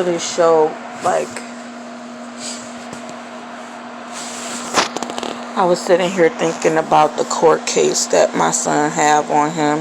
to this show, like, I was sitting here thinking about the court case that my son have on him.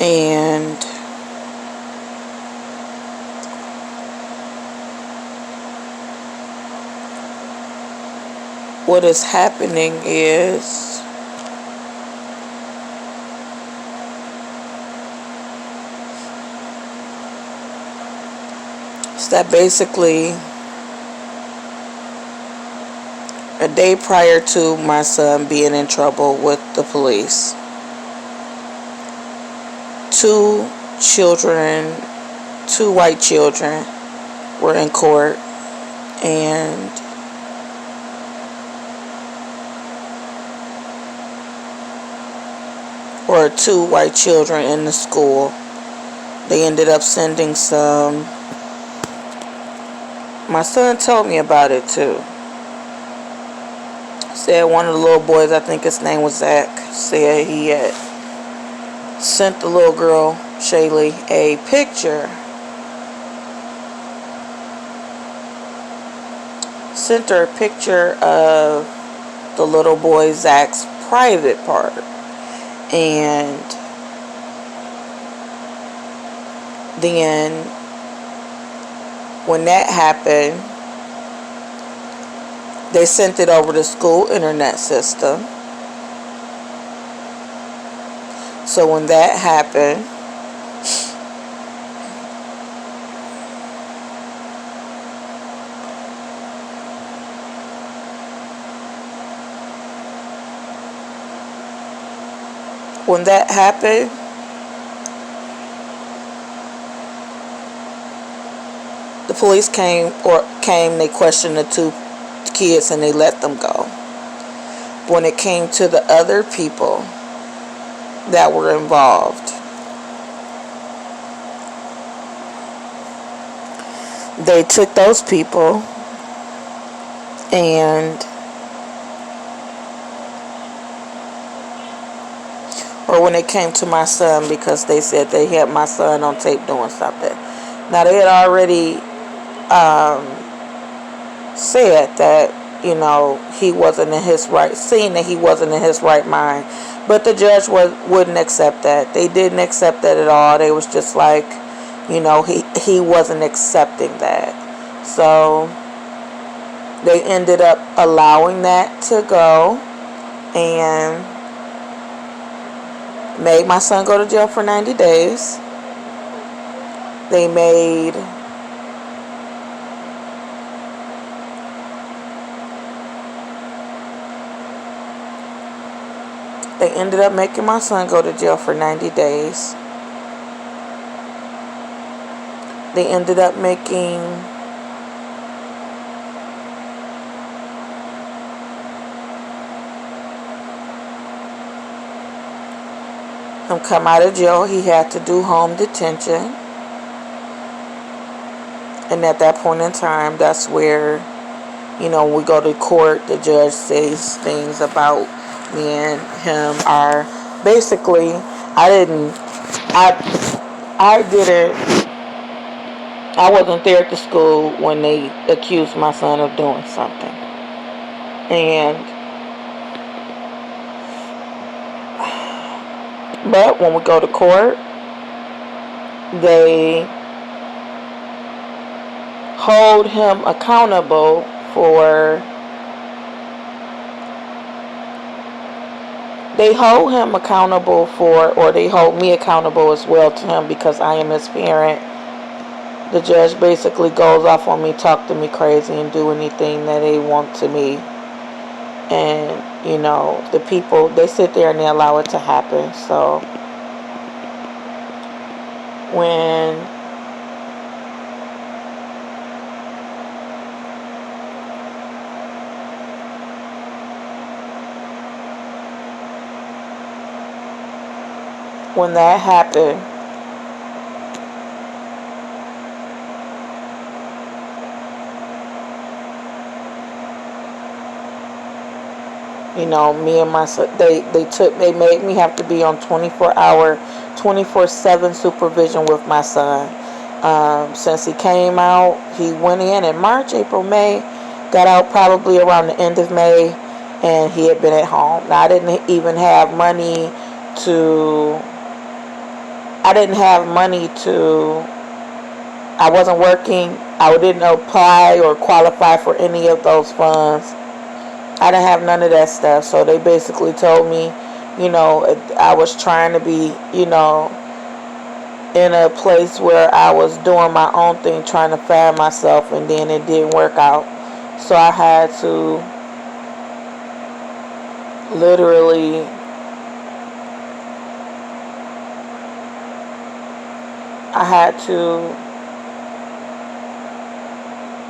And what is happening is that basically a day prior to my son being in trouble with the police, two white children were in court, and or two white children in the school. They ended up sending some. My son told me about it too. Said one of the little boys, I think his name was Zach, said he had sent the little girl, Shaylee, a picture. Sent her a picture of the little boy Zach's private part. And then when that happened, they sent it over to school internet system. So when that happened, the police came, they questioned the two kids and they let them go. When it came to the other people that were involved, they took those people and when it came to my son, because they said they had my son on tape doing something. Now they had already said that, he wasn't in his right, seeing that he wasn't in his right mind. But the judge wouldn't accept that. They didn't accept that at all. They was just like, he wasn't accepting that. So they ended up allowing that to go and made my son go to jail for 90 days. They ended up making my son go to jail for 90 days. They ended up making him come out of jail. He had to do home detention. And at that point in time, that's where, when we go to court, the judge says things about me and him are basically, I wasn't there at the school when they accused my son of doing something. But when we go to court, they hold him accountable for or they hold me accountable as well to him because I am his parent. The judge basically goes off on me, talk to me crazy, and do anything that they want to me. And, the people, they sit there and they allow it to happen. So, when that happened, Me and my son, they made me have to be on 24-hour, 24/7 supervision with my son. Since he came out, he went in March, April, May, got out probably around the end of May, and he had been at home. Now to, I didn't have money to, I wasn't working. I didn't apply or qualify for any of those funds. I didn't have none of that stuff. So they basically told me, I was trying to be, in a place where I was doing my own thing, trying to find myself, and then it didn't work out. So literally, I had to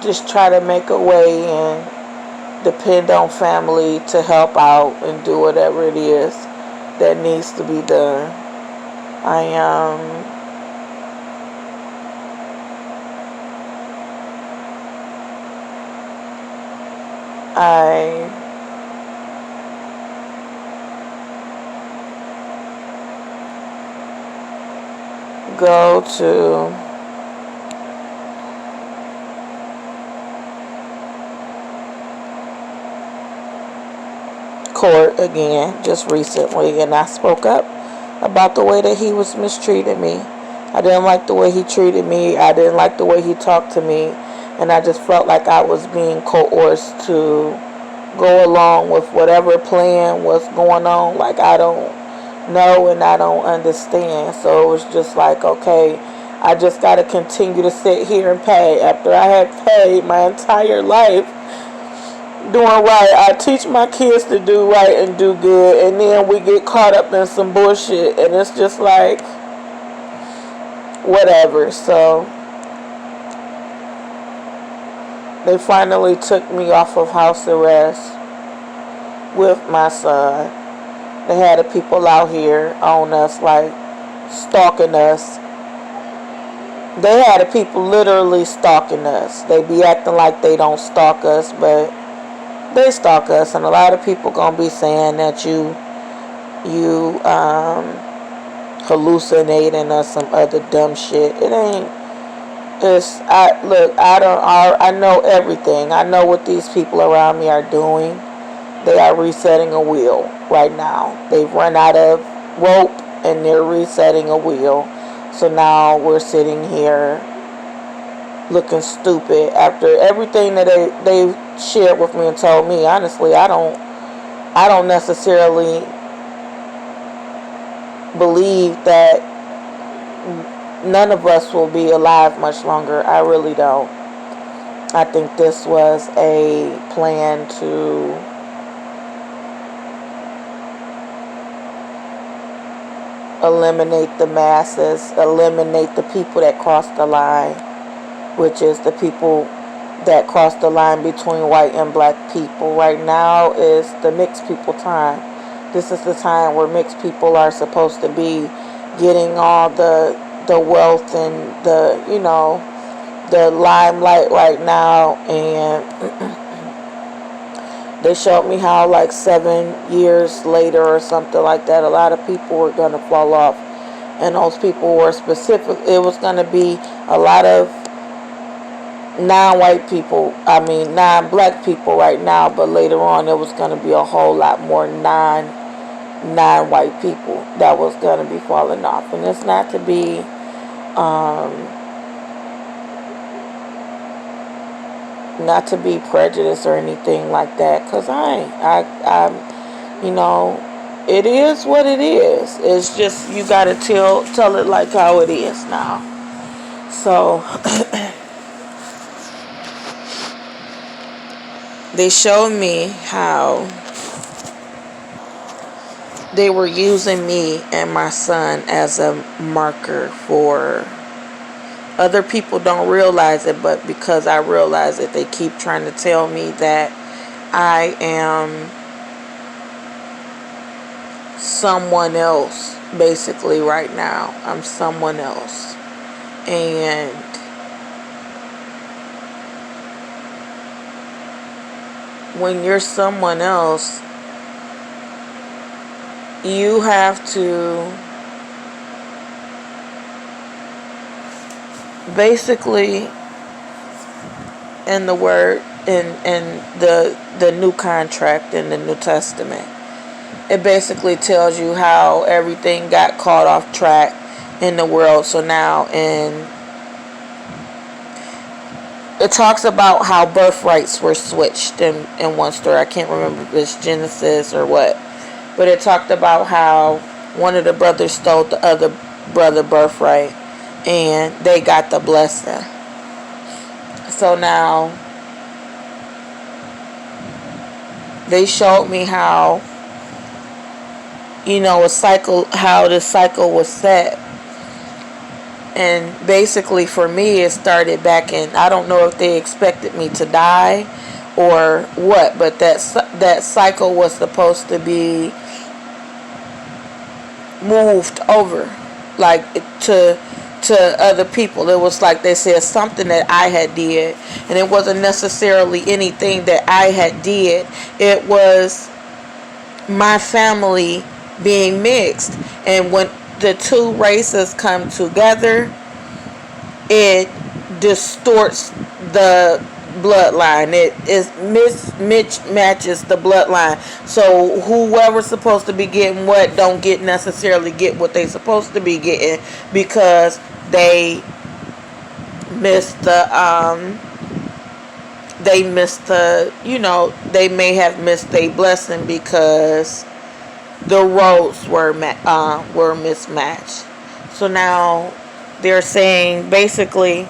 just try to make a way and depend on family to help out and do whatever it is that needs to be done. I I go to court again just recently, and I spoke up about the way that he was mistreating me. I didn't like the way he treated me. I didn't like the way he talked to me, and I just felt like I was being coerced to go along with whatever plan was going on. Like, I don't know and I don't understand. So it was just like, okay, I just got to continue to sit here and pay after I had paid my entire life doing right. I teach my kids to do right and do good, and then we get caught up in some bullshit, and it's just like, whatever. So they finally took me off of house arrest with my son. They had the people out here on us, like, stalking us. They had the people literally stalking us. They be acting like they don't stalk us, but they stalk us. And a lot of people gonna be saying that you hallucinating or some other dumb shit. It ain't. I know everything. I know what these people around me are doing. They are resetting a wheel right now. They've run out of rope and they're resetting a wheel. So now we're sitting here looking stupid after everything that they shared with me and told me. Honestly, I don't necessarily believe that none of us will be alive much longer. I really don't. I think this was a plan to eliminate the masses, eliminate the people that cross the line, which is the people that cross the line between white and black people. Right now is the mixed people time. This is the time where mixed people are supposed to be getting all the wealth and the limelight right now. And they showed me how, like, 7 years later or something like that, a lot of people were going to fall off. And those people were specific. It was going to be a lot of non-white people, non-black people right now, but later on it was going to be a whole lot more non-white people that was going to be falling off. And it's not to be prejudiced or anything like that, because it is what it is. It's just, you got to tell it like how it is now. So they showed me how they were using me and my son as a marker for other people. Don't realize it, but because I realize it, they keep trying to tell me that I am someone else. Basically, right now I'm someone else. And when you're someone else, you have to basically, in the word, in the new contract in the New Testament, it basically tells you how everything got caught off track in the world. So now it talks about how birthrights were switched in one story. I can't remember if it's Genesis or what. But it talked about how one of the brothers stole the other brother birthright and they got the blessing. So now they showed me how, a cycle, how the cycle was set. And basically for me, it started back in, I don't know if they expected me to die or what, but that cycle was supposed to be moved over, like to other people. It was like they said something that I had did, and it wasn't necessarily anything that I had did. It was my family being mixed, and when the two races come together, it distorts the bloodline. It mismatches the bloodline. So whoever's supposed to be getting what don't necessarily get what they supposed to be getting because they missed the they may have missed a blessing because the roles were mismatched. So now they're saying basically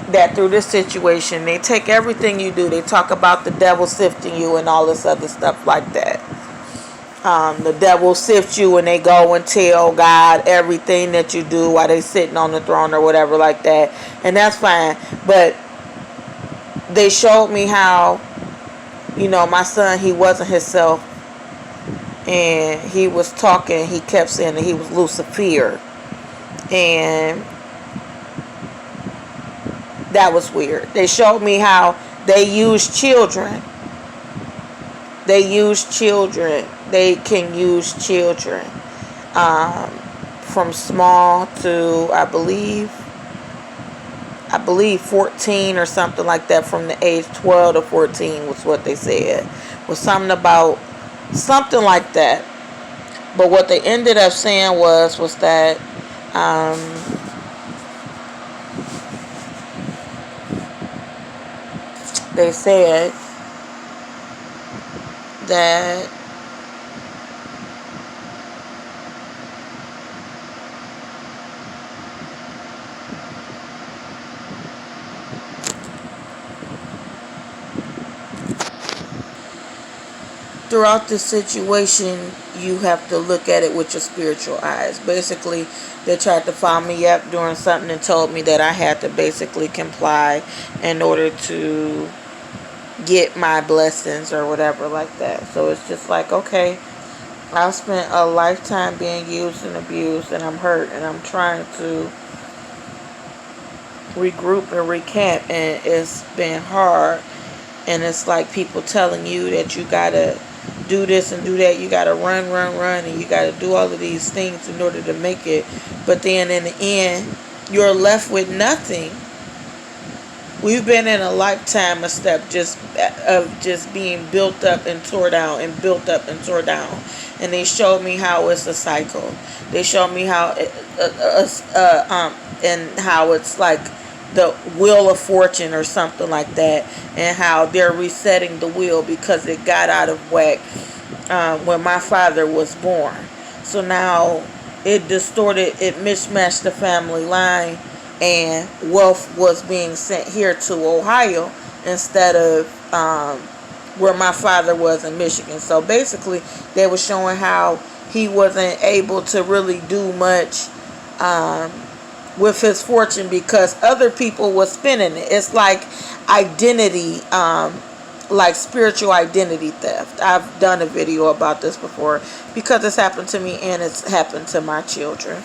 that through this situation, they take everything you do. They talk about the devil sifting you and all this other stuff like that. The devil sifts you and they go and tell God everything that you do while they sitting on the throne or whatever like that. And that's fine. But they showed me how, my son, he wasn't himself. And he was talking, he kept saying that he was Lucifer. And that was weird. They showed me how they use children. They can use children from small to, I believe 14 or something like that. From the age 12 to 14 was what they said. Was something about something like that. But what they ended up saying was that they said that throughout this situation, you have to look at it with your spiritual eyes. Basically, they tried to foul me up doing something and told me that I had to basically comply in order to get my blessings or whatever like that. So it's just like, okay, I've spent a lifetime being used and abused, and I'm hurt, and I'm trying to regroup and recant, and it's been hard. And it's like people telling you that you gotta do this and do that. You gotta run, and you gotta do all of these things in order to make it. But then in the end, you're left with nothing. We've been in a lifetime of just being built up and tore down and built up and tore down. And they showed me how it's a cycle. They showed me how and how it's like the wheel of fortune or something like that, and how they're resetting the wheel because it got out of whack when my father was born. So now it distorted, it mismatched the family line, and wealth was being sent here to Ohio instead of where my father was in Michigan. So basically they were showing how he wasn't able to really do much with his fortune because other people were spending it. It's like identity, like spiritual identity theft. I've done a video about this before because it's happened to me and it's happened to my children.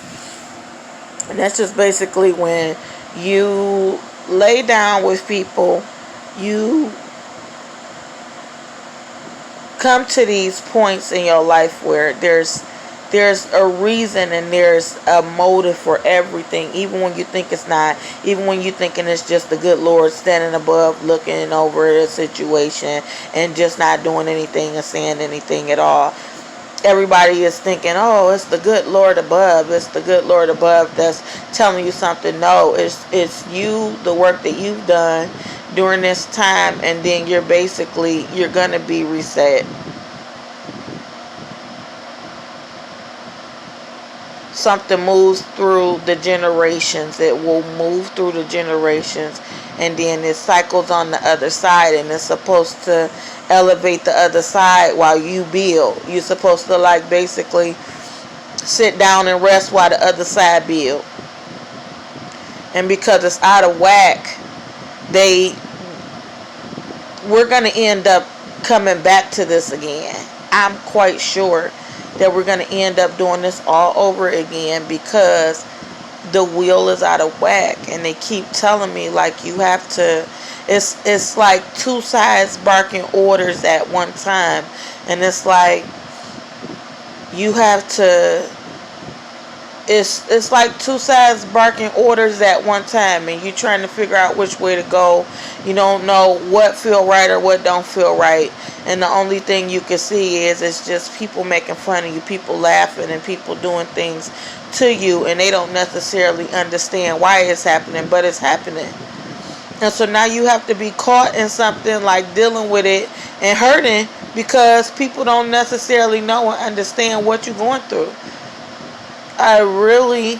And that's just basically when you lay down with people, you come to these points in your life where there's there's a reason and there's a motive for everything, even when you think it's not, even when you're thinking it's just the good Lord standing above looking over a situation and just not doing anything or saying anything at all. Everybody is thinking, oh, it's the good Lord above, it's the good Lord above that's telling you something. No, it's you, the work that you've done during this time, and then you're gonna be reset. Something moves through the generations. It will move through the generations, and then it cycles on the other side, and it's supposed to elevate the other side while you build. You're supposed to like basically sit down and rest while the other side build. And because it's out of whack, we're gonna end up coming back to this again. I'm quite sure that we're gonna end up doing this all over again because the wheel is out of whack, and they keep telling me like you have to. It's like two sides barking orders at one time, and it's like you have to. It's like two sides barking orders at one time, and you're trying to figure out which way to go. You don't know what feel right or what don't feel right, and the only thing you can see is it's just people making fun of you, people laughing, and people doing things to you, and they don't necessarily understand why it's happening, but it's happening. And so now you have to be caught in something like dealing with it and hurting because people don't necessarily know or understand what you're going through. I really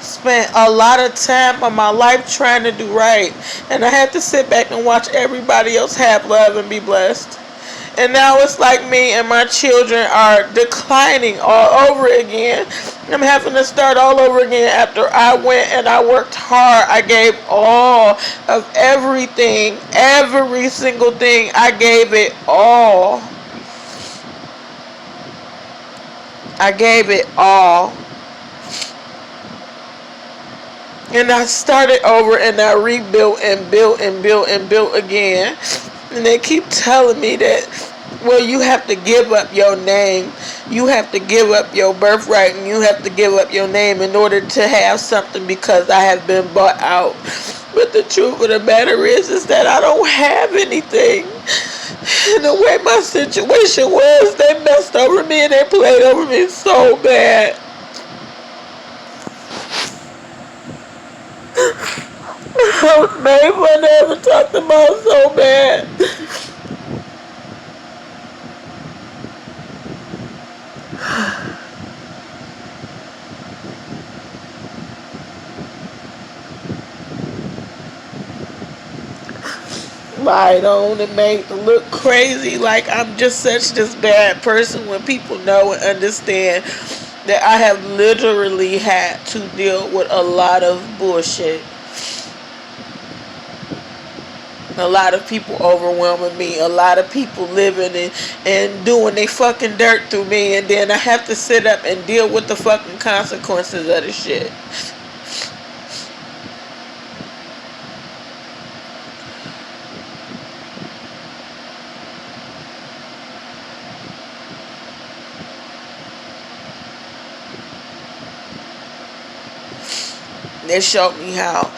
spent a lot of time of my life trying to do right, and I had to sit back and watch everybody else have love and be blessed. And now it's like me and my children are declining all over again. I'm having to start all over again after I went and I worked hard. I gave all of everything, every single thing. I gave it all. I gave it all. And I started over and I rebuilt and built and built and built again. And they keep telling me that, well, you have to give up your name. You have to give up your birthright, and you have to give up your name in order to have something because I have been bought out. But the truth of the matter is that I don't have anything. And the way my situation was, they messed over me and they played over me so bad. I was made fun of and talked about so bad. Lied on and made to look crazy like I'm just such this bad person when people know and understand that I have literally had to deal with a lot of bullshit. A lot of people overwhelming me. A lot of people living and doing they fucking dirt through me. And then I have to sit up and deal with the fucking consequences of the shit. They showed me how,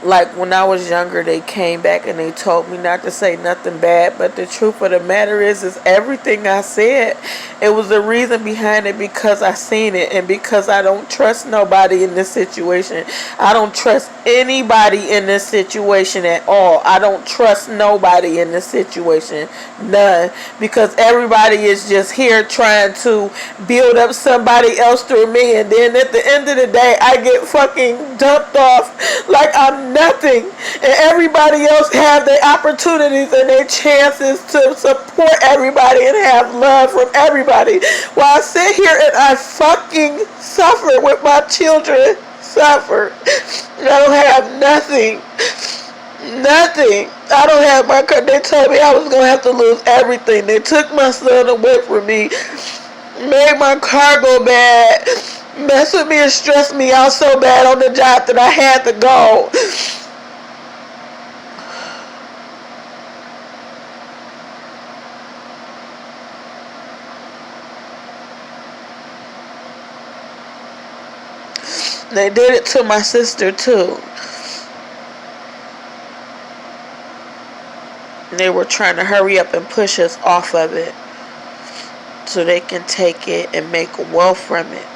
like when I was younger, they came back and they told me not to say nothing bad. But the truth of the matter is everything I said, it was the reason behind it because I seen it and because I don't trust nobody in this situation. I don't trust anybody in this situation at all. I don't trust nobody in this situation. None. Because everybody is just here trying to build up somebody else through me. And then at the end of the day, I get fucking dumped off like I'm nothing, and everybody else have their opportunities and their chances to support everybody and have love from everybody, while I sit here and I fucking suffer with my children suffer. I don't have nothing. I don't have my car. They told me I was gonna have to lose everything. They took my son away from me, made my car go bad, mess with me and stress me out so bad on the job that I had to go. They did it to my sister too. They were trying to hurry up and push us off of it so they can take it and make wealth from it.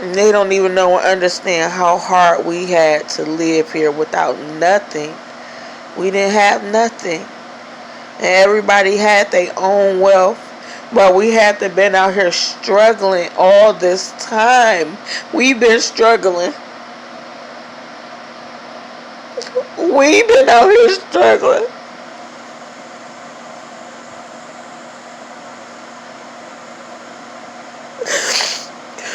And they don't even know or understand how hard we had to live here without nothing. We didn't have nothing. And everybody had their own wealth. But we had to been out here struggling all this time. We've been struggling. We've been out here struggling.